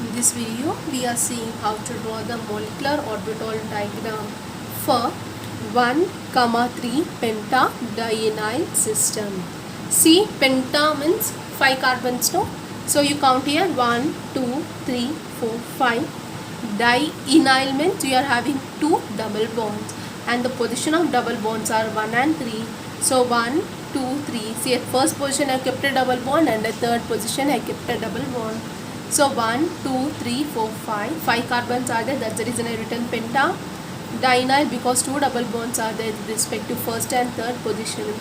In this video, we are seeing how to draw the molecular orbital diagram for 1, 3 pentadienyl system. See, penta means 5 carbons, no? So you count here 1, 2, 3, 4, 5. Dienyl means you are having 2 double bonds, and the position of double bonds are 1 and 3. So 1, 2, 3. See, at first position I kept a double bond, and at third position I kept a double bond. So 1, 2, 3, 4, 5. 5 carbons are there. That's the reason I written penta. Dienyl because 2 double bonds are there with respect to first and third position.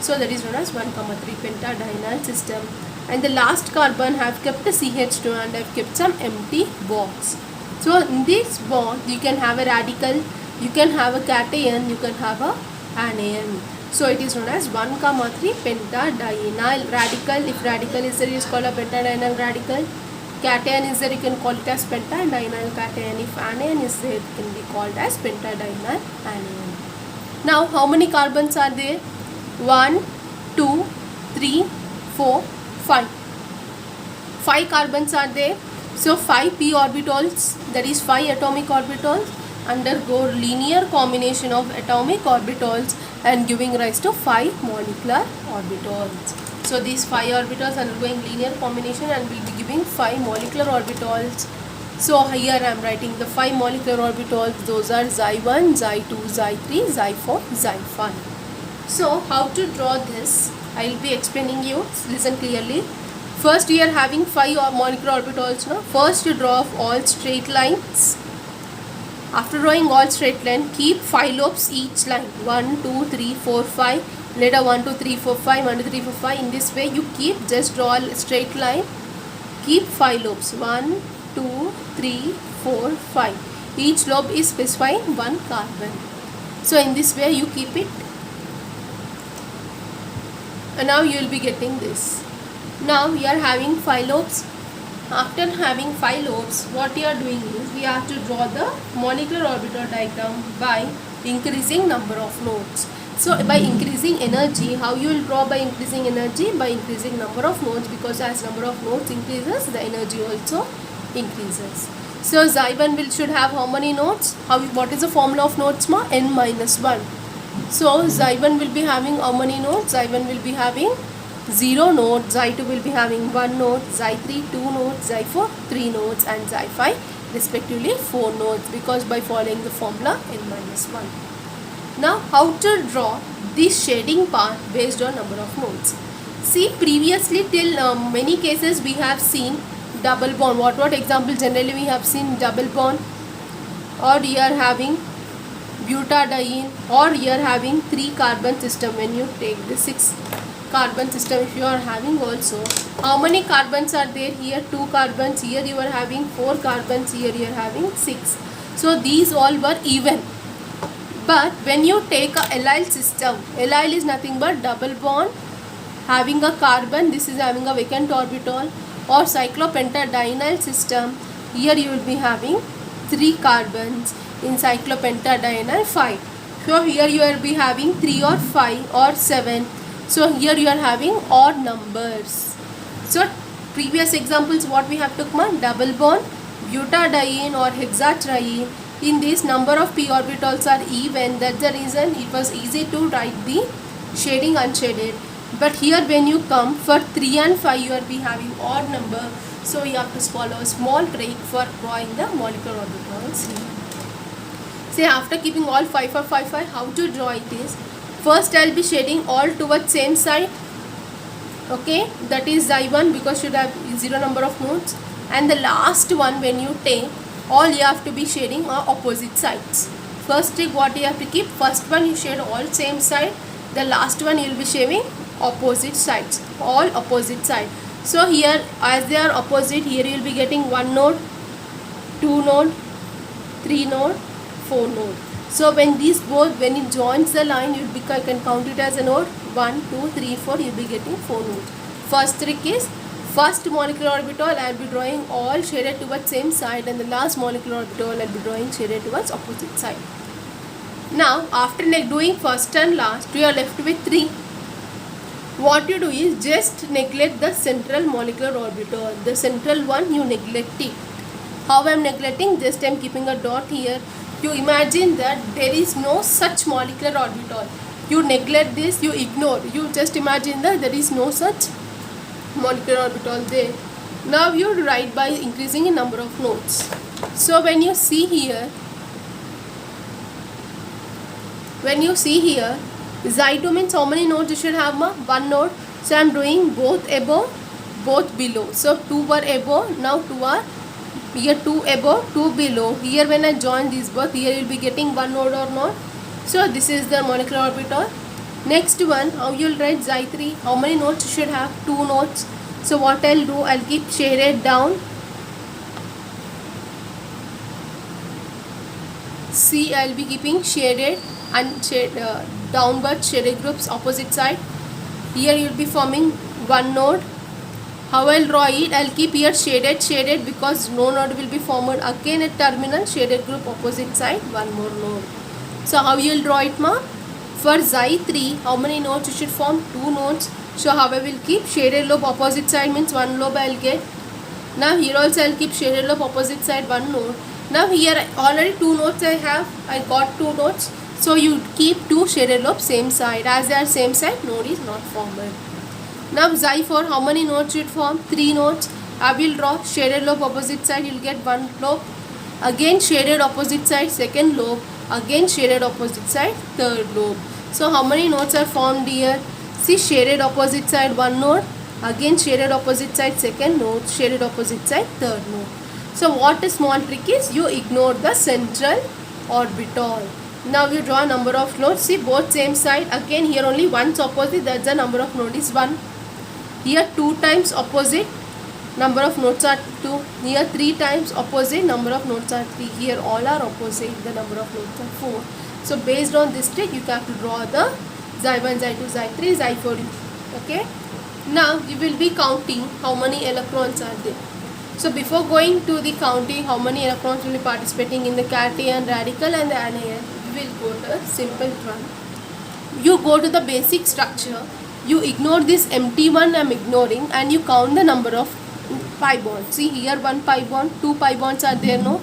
So that is known as 1, 3 pentadienyl system. And the last carbon have kept a CH2 and have kept some empty box. So in this bond you can have a radical, you can have a cation, you can have a anion. So it is known as 1, 3 pentadienyl radical. If radical is there, it is called a pentadienyl radical. Cation is there, you can call it as pentadienyl cation. If anion is there, it can be called as pentadienyl anion. Now how many carbons are there? 1, 2, 3, 4, 5. 5 carbons are there. So 5 p orbitals, that is 5 atomic orbitals, undergo linear combination of atomic orbitals and giving rise to 5 molecular orbitals. So these 5 orbitals undergoing linear combination and will be giving 5 molecular orbitals. So here I am writing the 5 molecular orbitals. Those are Xi1, Xi2, Xi3, Xi4, Xi5. So how to draw this, I will be explaining you. Listen clearly. First we are having 5 molecular orbitals. No? First you draw all straight lines. After drawing all straight line, keep 5 lobes each line. 1, 2, 3, 4, 5. Later 1, 2, 3, 4, 5, 1, 2, 3, 4, 5. In this way you keep, just draw a straight line. Keep 5 lobes. 1, 2, 3, 4, 5. Each lobe is specifying 1 carbon. So in this way you keep it. And now you will be getting this. Now we are having 5 lobes. After having 5 lobes, what we are doing is we have to draw the molecular orbital diagram by increasing number of nodes. So by increasing energy, how you will draw by increasing energy? By increasing number of nodes, because as number of nodes increases, the energy also increases. So Xi1 should have how many nodes? What is the formula of nodes? N minus 1. So Xi1 will be having how many nodes? Xi1 will be having 0 nodes, Xi2 will be having 1 node, Xi3 2 nodes, Xi4 3 nodes, and Xi5 respectively 4 nodes, because by following the formula n minus 1. Now how to draw this shading part based on number of nodes? See, previously till many cases we have seen double bond. What example generally we have seen? Double bond, or you are having butadiene, or you are having 3 carbon system. When you take the 6 carbon system, if you are having also, how many carbons are there? Here 2 carbons, here you are having 4 carbons, here you are having 6. So these all were even. But when you take a allyl system, allyl is nothing but double bond having a carbon, this is having a vacant orbital, or cyclopentadienyl system, here you will be having 3 carbons. In cyclopentadienyl 5. So here you will be having 3 or 5 or 7. So here you are having odd numbers. So previous examples what we have took, double bond, butadiene or hexatriene. In this number of p orbitals are even. That's the reason it was easy to write the shading unshaded. But here when you come for 3 and 5 you will be having odd number. So you have to follow a small trick for drawing the molecular orbitals. Say after keeping all 5 for 5, 5, how to draw it is, first I will be shading all towards same side. Okay, that is Xi1 because should have 0 number of nodes. And the last one when you take, all you have to be shading are opposite sides. First trick what you have to keep, first one you shade all same side, the last one you will be shading opposite sides, all opposite side. So here as they are opposite, here you will be getting 1 node, 2 node, 3 node, 4 node. So when these both, when it joins the line, you can count it as a node. 1, 2, 3, 4, you will be getting 4 nodes. First trick is, first molecular orbital I will be drawing all shaded towards same side, and the last molecular orbital I will be drawing shaded towards opposite side. Now after doing first and last, you are left with 3. what you do is just neglect the central molecular orbital. The central one you neglect it. How I am neglecting? Just I am keeping a dot here. You imagine that there is no such molecular orbital. You neglect this, you ignore. You just imagine that there is no such molecular orbital there. Now you write by increasing in number of nodes. So when you see here, xy2 means how many nodes you should have? One node. So I am doing both above, both below. So 2 were above, now 2 are here, 2 above, 2 below. Here when I join these both, here you will be getting one node or not. So this is the molecular orbital. Next one, how you will write xy3? How many nodes you should have? 2 nodes. So what I'll do, I'll keep shaded down. See, I'll be keeping shaded and downward shaded groups opposite side. Here you will be forming one node. How I'll draw it, I'll keep here shaded because no node will be formed. Again at terminal, shaded group opposite side, one more node. So how you will draw it, ma? For xy3, how many nodes you should form? 2 nodes. So how I will keep shaded lobe opposite side means one lobe I'll get. Now here also I'll keep shaded lobe opposite side, one node. Now here already 2 nodes I have. I got 2 nodes. So you keep 2 shaded lobes same side. As they are same side, node is not formed. Now xy4, how many nodes should form? 3 nodes. I will draw shaded lobe opposite side. You will get one lobe. Again shaded opposite side, second lobe. Again shaded opposite side, third lobe. So how many nodes are formed here? See, shaded opposite side, one node. Again shaded opposite side, second node. Shaded opposite side, third node. So what a small trick is, you ignore the central orbital. Now you draw number of nodes. See, both same side. Again here only once opposite, that's the number of node is 1. Here 2 times opposite, number of nodes are 2. Here 3 times opposite, number of nodes are 3. Here all are opposite, the number of nodes are 4. So based on this trick, you have to draw the xy1, xy2, xy3, xy4. Okay. Now you will be counting how many electrons are there. So before going to the counting how many electrons will be participating in the cation, radical and the anion, we will go to a simple one. You go to the basic structure. You ignore this empty one I am ignoring and you count the number of pi bonds. See here 1 pi bond, 2 pi bonds are there, no?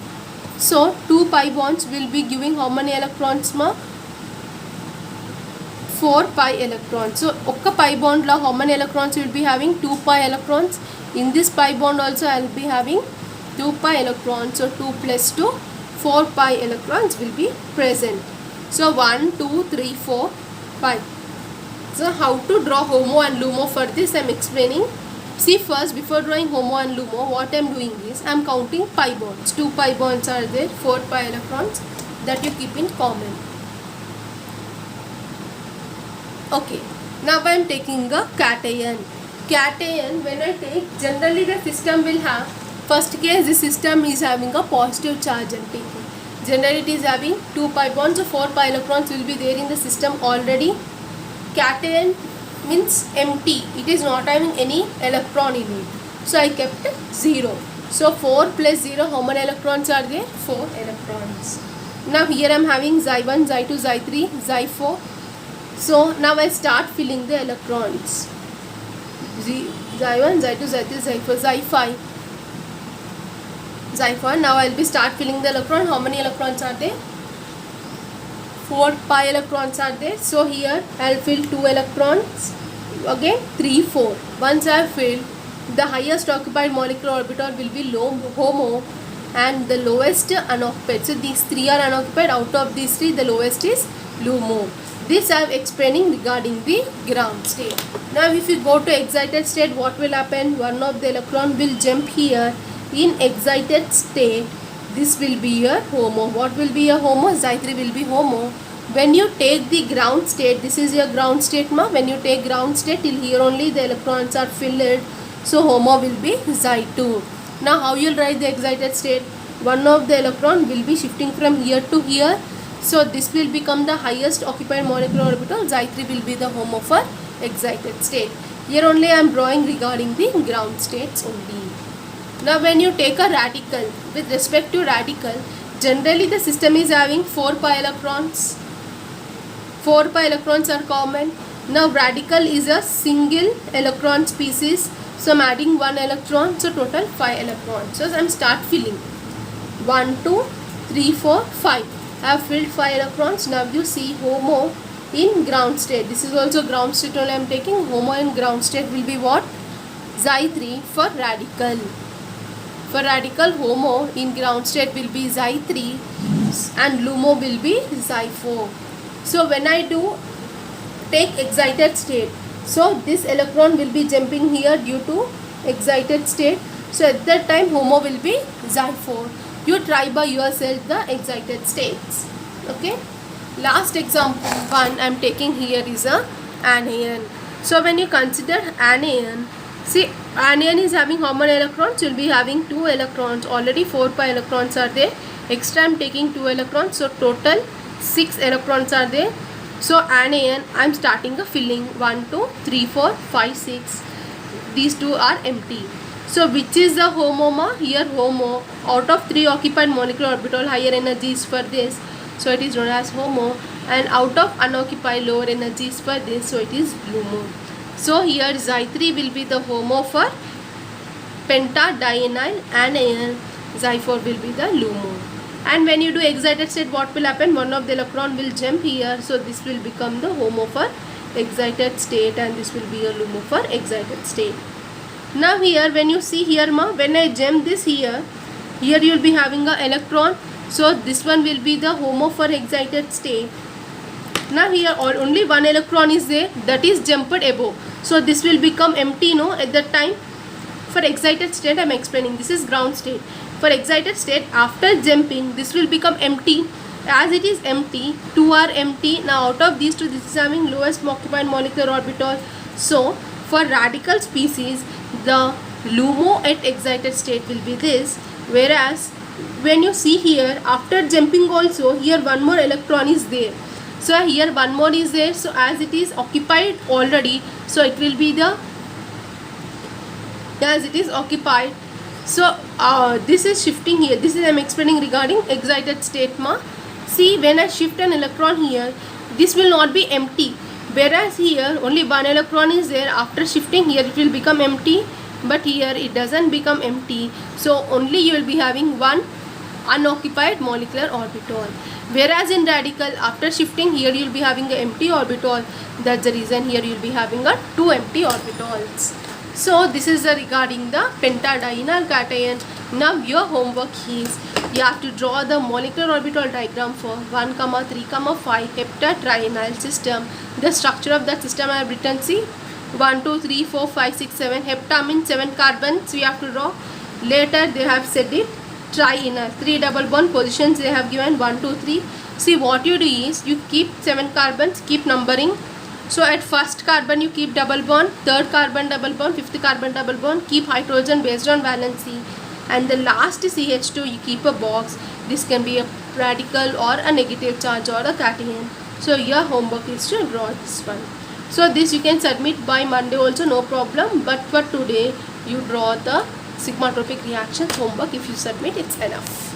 So 2 pi bonds will be giving how many electrons, ma? 4 pi electrons. So okka pi bond la how many electrons you will be having? 2 pi electrons. In this pi bond also I will be having 2 pi electrons. So 2 plus 2, 4 pi electrons will be present. So 1, 2, 3, 4, 5. So how to draw HOMO and LUMO, for this I am explaining. See, first before drawing HOMO and LUMO, what I am doing is I am counting pi bonds. 2 pi bonds are there, 4 pi electrons that you keep in common. Okay, now I am taking a cation. Cation, when I take, generally the system will have, first case the system is having a positive charge and taking. Generally it is having 2 pi bonds, so 4 pi electrons will be there in the system already. Cation means empty, it is not having any electron in it. So I kept 0. So 4 plus 0, how many electrons are there? 4 electrons. Now here I am having xy1, xy2, xy3, xy4. So now I start filling the electrons. xy1, xy2, xy3, xy4, xy5. Xy4. Now I will be start filling the electron. How many electrons are there? 4 pi electrons are there. So here I will fill 2 electrons. Again 3, 4. Once I have filled, the highest occupied molecular orbital will be HOMO and the lowest unoccupied. So these 3 are unoccupied. Out of these 3, the lowest is LUMO. This I am explaining regarding the ground state. Now if you go to excited state, what will happen? One of the electron will jump here. In excited state, this will be a HOMO. What will be a HOMO? Xy3 will be HOMO. When you take the ground state, this is your ground state, ma. When you take ground state, till here only the electrons are filled. So HOMO will be xy2. Now how you will write the excited state? One of the electron will be shifting from here to here. So this will become the highest occupied molecular orbital. Xy3 will be the HOMO for excited state. Here only I am drawing regarding the ground states only. Now when you take a radical, with respect to radical, generally the system is having 4 pi electrons. 4 pi electrons are common. Now radical is a single electron species. So I am adding 1 electron. So total 5 electrons. So I am start filling. 1 2 3 4 5. I have filled 5 electrons. Now you see HOMO in ground state. This is also ground state only I am taking. HOMO in ground state will be what? Xi3 for radical. For radical, HOMO in ground state will be Xi3 and LUMO will be Xi4. So when I do take excited state, so this electron will be jumping here due to excited state. So at that time HOMO will be Xi4. You try by yourself the excited states. Okay. Last example one I am taking here is a anion. So when you consider anion, see, anion is having how many electrons? You will be having 2 electrons. Already 4 pi electrons are there. Extra I am taking 2 electrons. So total 6 electrons are there. So anion I am starting a filling 1 2 3 4 5 6. These 2 are empty. So which is the HOMO? Here HOMO, out of 3 occupied molecular orbital, higher energy is for this. So it is known as HOMO, and out of unoccupied lower energy is for this. So it is LUMO. So here Xi3 will be the HOMO for pentadienyl anion. Xi4 will be the LUMO. And when you do excited state, what will happen? One of the electron will jump here. So this will become the HOMO for excited state, and this will be a LUMO for excited state. Now here when you see here when I jump this here you will be having a electron. So this one will be the HOMO for excited state. Now here only one electron is there, that is jumped above. So this will become empty, no, at that time. For excited state I am explaining, this is ground state. For excited state, after jumping this will become empty. As it is empty, 2 are empty. Now out of these 2, this is having lowest occupied molecular orbital. So for radical species, the LUMO at excited state will be this. Whereas when you see here, after jumping also, here one more electron is there. So here one more is there. So as it is occupied already, so it will be the, as it is occupied. So this is shifting here. This is I am explaining regarding excited state ma. See, when I shift an electron here, this will not be empty. Whereas here only one electron is there. After shifting here it will become empty, but here it doesn't become empty. So only you will be having one unoccupied molecular orbital. Whereas in radical, after shifting here you will be having an empty orbital. That's the reason here you will be having a 2 empty orbitals. So this is regarding the pentadienyl cation. Now your homework is you have to draw the molecular orbital diagram for 1, 3, 5 heptatrienyl system. The structure of that system I have written, see, 1, 2, 3, 4, 5, 6, 7. Hepta means 7 carbons we have to draw. Later they have said it trienyl, 3 double bond positions they have given, 1, 2, 3. See, what you do is you keep 7 carbons, keep numbering. So at first carbon you keep double bond, third carbon double bond, fifth carbon double bond, keep hydrogen based on valency, and the last CH2 you keep a box. This can be a radical or a negative charge or a cation. So your homework is to draw this one. So this you can submit by Monday also, no problem, but for today you draw the sigmatropic reactions homework. If you submit, it's enough.